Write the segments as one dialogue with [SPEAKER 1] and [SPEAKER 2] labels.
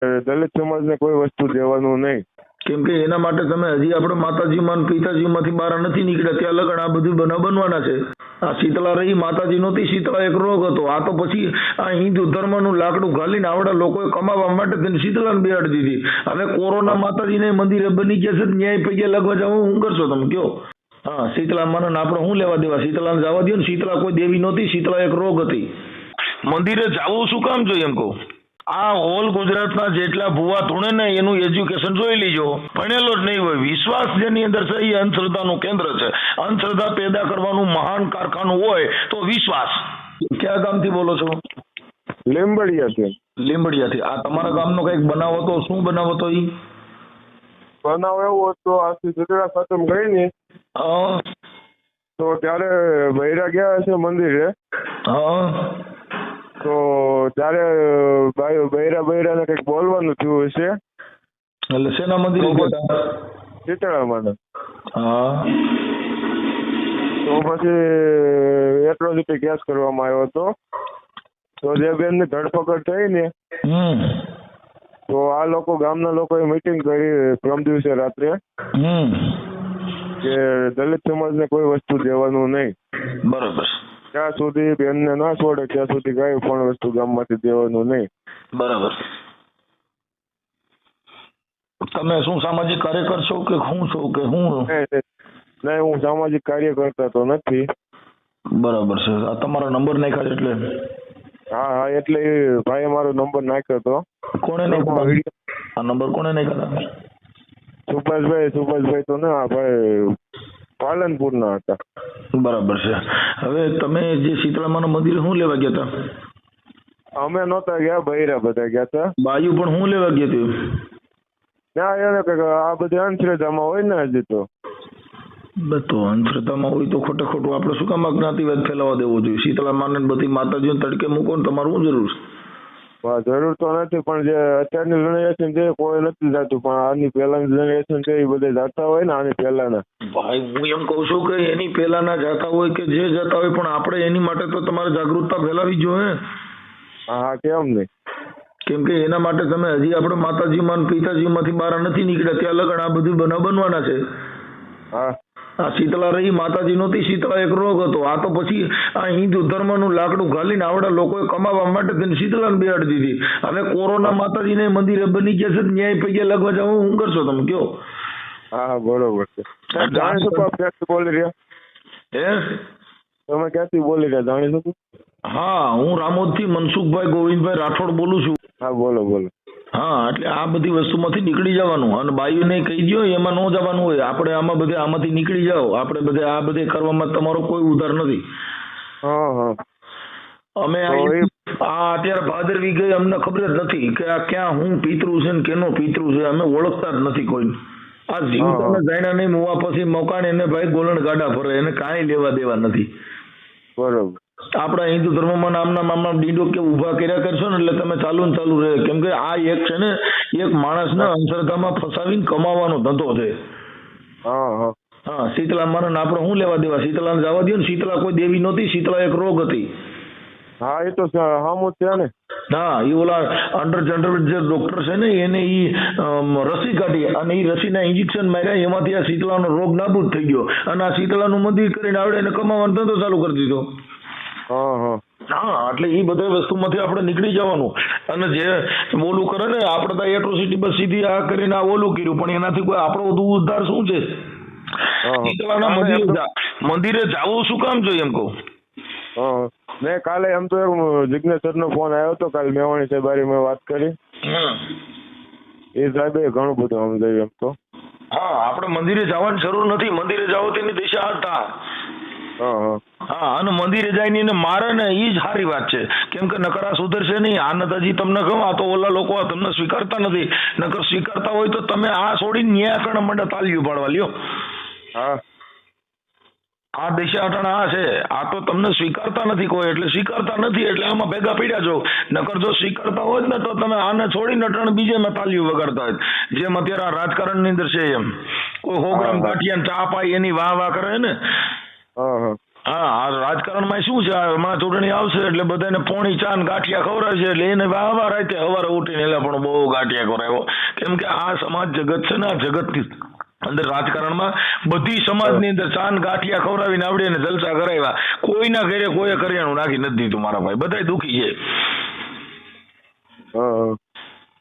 [SPEAKER 1] દલિત સમાજને કોઈ વસ્તુ દેવાનું નહીં.
[SPEAKER 2] કેમ કે એના માટે તમે હજી આપણે માતાજીમાં અને પિતાજીમાંથી બહાર નથી નીકળ્યા ત્યાં લગન આ બધું બનવાના છે. આ શીતળા રહી માતાજી નહોતી, શીતળા એક રોગ હતો. આ તો પછી આ હિન્દુ ધર્મનું લાકડું ઘાલીને આવડા લોકોએ કમાવા માટે તેને શીતળાને બેહાડી દીધી. હવે કોરોના માતાજીને મંદિરે બની ગયા છે, ન્યાય પૈકી લગવા જાવ શું કરશો તમે કયો? હા, શીતળા માને આપણે શું લેવા દેવા? શીતળાને જવા દો ને. શીતળા કોઈ દેવી નહોતી, શીતળા એક રોગ હતી. મંદિરે જવું શું કામ જોઈએ એમ કહું? આ ઓલ ગુજરાતના જેટલા ભુવા ધૂણે ને એનું એજ્યુકેશન જોઈ લીજો. ભણેલો જ નહીં હોય. વિશ્વાસ જેની અંદર છે એ અંધશ્રદ્ધાનું કેન્દ્ર છે. અંધશ્રદ્ધા પેદા કરવાનું મહાન કારખાનું હોય તો વિશ્વાસ. કયા ગામથી બોલો છો?
[SPEAKER 1] લીંબડિયાથી.
[SPEAKER 2] લીંબડિયાથી. આ તમારા ગામનો કઈક બનાવ હતો? શું બનાવ હતો? ઈ
[SPEAKER 1] બનાવ એવો હતો, આથી શીતળા ખતમ ગઈ ને તો ત્યારે બૈરા ગયા છે મંદિરે.
[SPEAKER 2] હા,
[SPEAKER 1] તો ત્યારે બૈરા ને કઈક બોલવાનું થયું હશે.
[SPEAKER 2] એટલે શેના મંદિરે ગયા?
[SPEAKER 1] શીતળામાં.
[SPEAKER 2] હા,
[SPEAKER 1] તો પછી એટ્રોસિટી કેસ કરવામાં આવ્યો હતો. તો જે બેન ની ધરપકડ થઈ ને તો આ લોકો ગામના લોકોએ મીટિંગ કરી પ્રમ દિવસે રાત્રે કે દલિત સમાજને કોઈ વસ્તુ દેવાનું નહીં.
[SPEAKER 2] બરોબર.
[SPEAKER 1] ત્યાં સુધી બેનને ના છોડે ત્યાં સુધી કઈ પણ વસ્તુ ગામમાંથી દેવાનું નહીં.
[SPEAKER 2] બરાબર. તમે શું સામાજિક કાર્યકર છો કે શું છો કે હું?
[SPEAKER 1] નહીં, હું સામાજિક કાર્યકર્તા તો નથી.
[SPEAKER 2] બરાબર છે. આ તમારો નંબર નાખ્યો એટલે?
[SPEAKER 1] હા હા, એટલે ભાઈએ મારો નંબર નાખ્યો હતો.
[SPEAKER 2] કોણે નાખ્યો આ નંબર? કોણે નાખ્યો?
[SPEAKER 1] સુભાષભાઈ તો ના, ભાઈ પાલનપુરના હતા.
[SPEAKER 2] બરાબર છે. હવે તમે જે શીતળામાના મંદિરે શું લેવા ગયા હતા?
[SPEAKER 1] અમે નહોતા ગયા, બૈરા બધા ગયા હતા.
[SPEAKER 2] બાયુ પણ શું લેવા ગયા હતી?
[SPEAKER 1] ના, એને કઈક આ બધી અંધશ્રદ્ધામાં હોય ને હજી તો.
[SPEAKER 2] તો અંધશ્રદ્ધામાં હોય તો ખોટે ખોટું આપણે શું કામ જ્ઞાતિવાદ ફેલાવા દેવો જોઈએ? શીતળામાને બધી માતાજીઓને તડકે મૂકો ને તમારું શું જરૂર છે?
[SPEAKER 1] જરૂર તો નથી, પણ જે અત્યારની જનરેશન છે કોઈ નથી જતું, પણ આની પહેલાની જનરેશન છે એ બધા જાતા હોય ને આની પહેલાના.
[SPEAKER 2] ભાઈ હું એમ કઉ છું કે એની પહેલાના જાતા હોય કે જે જતા હોય, પણ આપણે એની માટે તો તમારે જાગૃતતા ફેલાવી જોઈએ.
[SPEAKER 1] હા, કેમ નહીં?
[SPEAKER 2] કેમ કે એના માટે તમે હજી આપણે માતાજીમાં પિતાજીમાંથી બહાર નથી નીકળ્યા ત્યાં લગન આ બધું બનવાના છે.
[SPEAKER 1] હા,
[SPEAKER 2] આ શીતળા રહી માતાજી નહોતી, શીતળા એક રોગ હતો. આ તો પછી આ હિન્દુ ધર્મનું લાકડું ઘાલીને આવડા લોકોએ કમાવા માટે તેને શીતળાને બેહાડી દીધી. હવે કોરોના માતાજીને મંદિરે બની ગયા છે, ન્યાય પૈકી લગવા જાવ શું કરશો તમે કયો?
[SPEAKER 1] હા, બરોબર છે. ક્યાંથી બોલી રહ્યા? તમે ક્યાંથી બોલી રહ્યા જાણી શકું?
[SPEAKER 2] હા, હું રામોદથી મનસુખભાઈ ગોવિંદભાઈ રાઠોડ બોલું છું.
[SPEAKER 1] હા, બોલો.
[SPEAKER 2] હા, એટલે આ બધી વસ્તુમાંથી નીકળી જવાનું. અને બાયુને કહી દો એમાં ન જવાનું હોય. આપણે આમાંથી નીકળી જાઓ. આપણે બધે આ બધે કરવામાં તમારો કોઈ ઉધાર નથી. અમે અત્યારે ભાદરવી ગઈ, અમને ખબર જ નથી કે આ ક્યાં હું પિતૃ છે ને કેનો પિતૃ છે. અમે ઓળખતા જ નથી કોઈ. આ જીવતાને જાણ્યા નહીં મુવા પછી મોકાને એને ભાઈ ગોલણ ગાડા ફરે, એને કાંઈ લેવા દેવા નથી.
[SPEAKER 1] બરોબર.
[SPEAKER 2] આપણા હિન્દુ ધર્મમાં નામના ડીંડો કે ઉભા કર્યા કરશો ને એટલે તમે ચાલુ રહે. કેમ કે આ એક છે ને એક માણસને અંધશ્રદ્ધામાં ફસાવીને કમાવાનો ધંધો છે. હા, શીતળામાને આપણે શું લેવા દેવા? શીતળાને જવા દો ને. શીતળા કોઈ દેવી નહોતી, શીતળા એક રોગ હતી.
[SPEAKER 1] હા, એ તો સામું છે ને. હા,
[SPEAKER 2] એ ઓલા અંડર જે ડોક્ટર છે ને એને રસી કાઢી અને એ રસીના ઇન્જેક્શન માર્યા, એમાંથી આ શીતળાનો રોગ નાબૂદ થઈ ગયો. અને આ શીતળાનું મંદિર કરીને આવડે એને કમાવાનો ધંધો ચાલુ કરી દીધો. હા, એટલે એ બધા વસ્તુમાંથી આપણે નીકળી જવાનું. અને જે ઓલું કરે ને આપણે તો એટ્રોસિટી બસ સીધી આ કરીને આ ઓલું કર્યું, પણ એનાથી કોઈ આપણો વધુ ઉદ્ધાર શું છે? શીતળાના મંદિરે જવું શું કામ જોઈએ એમ કહું?
[SPEAKER 1] મેં કાલે એમ તો જિગ્નેશ સર નો ફોન આવ્યો હતો. કાલે મેવાણી સાહેબ હારે મેં વાત કરી. એ સાહેબે ઘણું બધું સમજાવ્યું એમ તો.
[SPEAKER 2] હા, આપણે મંદિરે જવાની જરૂર નથી. મંદિરે જાઓ તેની દિશા હતા. હા, અને મંદિરે જઈને એને મારે ને એ જ સારી વાત છે. કેમ કે નકરા સુધરશે નહીં. આ નતાજી તમને કહું, આ તો ઓલા લોકો તમને સ્વીકારતા નથી. નકર સ્વીકારતા હોય તો તમે આ છોડીને ન્યાય કણ મંડે તાલ્યું પાડવા લ્યો.
[SPEAKER 1] હા,
[SPEAKER 2] આ દિશા અટાણા આ છે. આ તો તમને સ્વીકારતા નથી કોઈ, એટલે સ્વીકારતા નથી એટલે આમાં ભેગા પડ્યા છો. નકર જો સ્વીકારતા હોય ને તો તમે આને છોડીને અટાણે બીજે માં તાલ્યું વગાડતા હોય. જેમ અત્યારે આ રાજકારણ ની અંદર છે એમ કોઈ હોગ્રામ ગાંઠિયા ચા પાઈ એની વાહ કરે ને. હા આ રાજકારણમાં શું છે, હમણાં ચૂંટણી આવશે એટલે બધાને પોણી ચા ને ગાંઠિયા ખવડાવશે એટલે એને વાહ રાતે સવારે ઉઠીને એટલે પણ બહુ ગાંઠિયા ખવડાવ્યો. કેમ કે આ સમાજ જગત છે ને, આ જગતની અંદર રાજકારણમાં બધી સમાજની અંદર ચા ને ગાંઠિયા ખવડાવીને આવડે ને જલસા કરાવ્યા. કોઈના ઘરે કોઈએ કરિયાણું નાખી નથી દીધું મારા ભાઈ, બધા દુઃખી છે.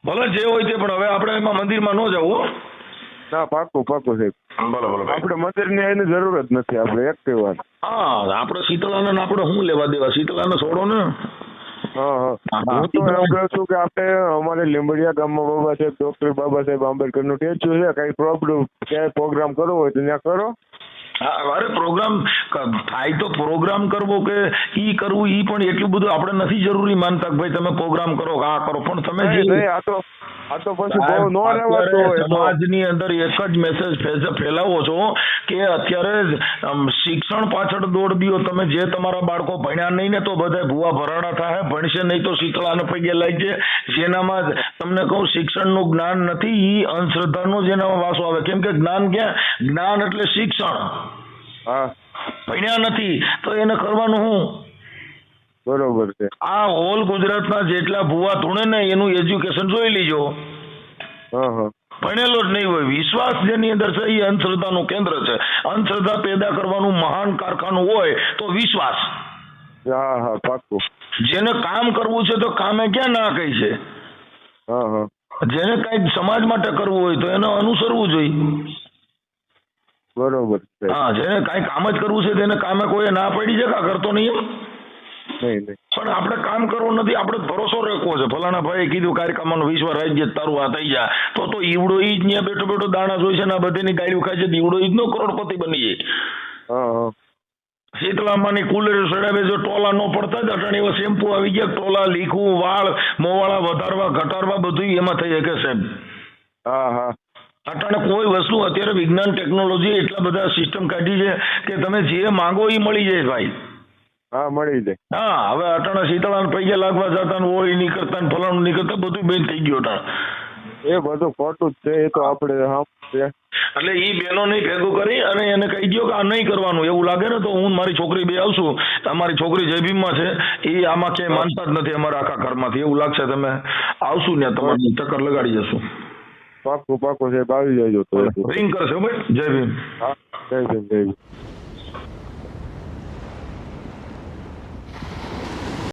[SPEAKER 2] ભલે જે હોય તે, પણ હવે આપણે એમાં મંદિરમાં ન જવું.
[SPEAKER 1] ના પાકું સાહેબ.
[SPEAKER 2] બરાબર. આપણે
[SPEAKER 1] મંદિરની એની જરૂર જ નથી, આપણે એક કહેવાનું.
[SPEAKER 2] હા આપણે શીતળાને આપણે શું લેવા દેવા, શીતળાને છોડો ને.
[SPEAKER 1] હું તો એમ કહું છું કે આપણે અમારે લીંબડિયા ગામમાં બાબા સાહેબ ડોક્ટર બાબા સાહેબ આંબેડકરનું સ્ટેચ્યુ છે, કઈ પ્રોબ્લેમ ક્યાંય પ્રોગ્રામ કરવો હોય તો ત્યાં કરો.
[SPEAKER 2] હા અરે પ્રોગ્રામ થાય તો પ્રોગ્રામ કરવો કે ઈ કરવું ઈ પણ એટલું બધું આપણે નથી જરૂરી માનતા કે ભાઈ તમે પ્રોગ્રામ કરો આ કરો, પણ તમે જે
[SPEAKER 1] આ તો પછી બહુ નો લેવાતો હોય.
[SPEAKER 2] સમાજની અંદર એક જ મેસેજ ફેલાવો છો કે અત્યારે શિક્ષણ પાછળ દોડ દિયો તમે. જે તમારા બાળકો ભણ્યા નહીં ને તો બધા ભૂવા ભરાડા થાય, ભણશે નહીં તો શીતળાને પગે લાગશે. જેનામાં તમને કહું શિક્ષણનું જ્ઞાન નથી, ઈ અંધશ્રદ્ધાનો જેનામાં વાસો આવે. કેમ કે જ્ઞાન ક્યાં, જ્ઞાન એટલે શિક્ષણ. ભણ્યા નથી તો એને કરવાનું શું?
[SPEAKER 1] બરોબર છે.
[SPEAKER 2] આ ઓલ ગુજરાતના જેટલા ભૂવા ધૂણે ને એનું એજ્યુકેશન જોઈ લીજો, ભણેલો જ નહીં હોય. વિશ્વાસ જેની અંદર છે એ અંધશ્રદ્ધાનું કેન્દ્ર છે. અંધશ્રદ્ધા પેદા કરવાનું મહાન કારખાનું હોય તો વિશ્વાસ.
[SPEAKER 1] પાકું.
[SPEAKER 2] જેને કામ કરવું છે તો કામે ક્યાં ના કહી છે. જેને કઈક સમાજ માટે કરવું હોય તો એને અનુસરવું જોઈએ.
[SPEAKER 1] બરોબર.
[SPEAKER 2] હા જેને કઈ કામ જ કરવું છે તેને કામે કોઈ ના પડી છે કે કરતો નહીં એમ. પણ આપણે કામ કરવું નથી, આપણે ભરોસો રાખવો છે. ફલાણા ભાઈ કીધું કાર્યક્રમનો વિશ્વ રાજ્ય તારું આ થઈ જાય તો ઈવડો ઈ જ ત્યાં બેઠો બેઠો દાણા જોઈ છે ને બધીની ગાડીઓ ખાય છે, ઈવડો ઈ જ નો કરોડપતિ બની જાય. શીતળામાંની કુલર સડાવે જો ટોલા નો પડતા જ અટાણી એવા શેમ્પુ આવી ગયા, ટોલા લીખવું, વાળ મોવાળા વધારવા ઘટાડવા બધું એમાં થઈ શકે સાહેબ. અટાણે કોઈ વસ્તુ અત્યારે વિજ્ઞાન ટેકનોલોજી એટલા બધા સિસ્ટમ કાઢી છે કે તમે જે માંગો એ મળી જાય ભાઈ.
[SPEAKER 1] મળી જાય.
[SPEAKER 2] હા હવે અટાણા શીતળાને પૈયા લાગવા જતા ને ઓળી નીકળતા ને ફલાણું નીકળતા બધું બેન થઈ ગયું અટાણા.
[SPEAKER 1] એ બધું ખોટું જ છે, એ તો આપણે
[SPEAKER 2] એટલે ઈ બહેનો નહીં ભેગું કરી અને એને કહી દો કે આ નહીં કરવાનું. એવું લાગે ને તો હું મારી છોકરી બે આવશું, અમારી છોકરી જયભીમમાં છે, એ આમાં ક્યાંય માનતા જ નથી અમારા આખા ઘરમાંથી. એવું લાગશે તમે આવશું ને તમારી ચક્કર લગાડી જશું.
[SPEAKER 1] પાકું સાહેબ આવી જાય.
[SPEAKER 2] રિંગ કરશે ભાઈ. જય ભીમ.
[SPEAKER 1] જય ભીમ.